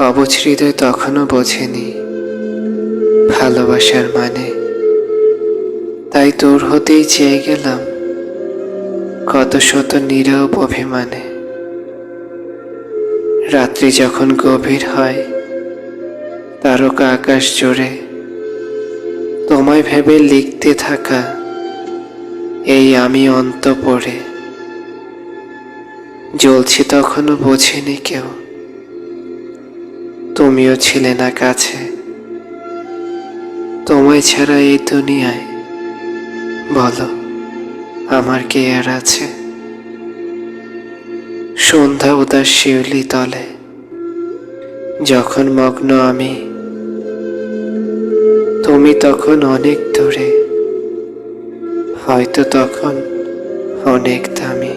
অবুঝ হৃদয় তখনও বোঝেনি ভালোবাসার মানে। তাই তোর হতেই চেয়ে গেলাম কত শত নীরব অভিমানে। রাত্রি যখন গভীর হয় তারকা আকাশ জুড়ে, তোমায় ভেবে লিখতে থাকা এই আমি অন্ত পড়ে। জ্বলছি তখনও বোঝেনি কেউ, তুমিও ছিলে না কাছে। তোমায় ছাড়া এই দুনিয়ায় বলো আমার কে আর আছে। সন্ধ্যা উদাস শিউলি তলে যখন মগ্ন আমি, তুমি তখন অনেক দূরে, হয়তো তখন অনেক দামি।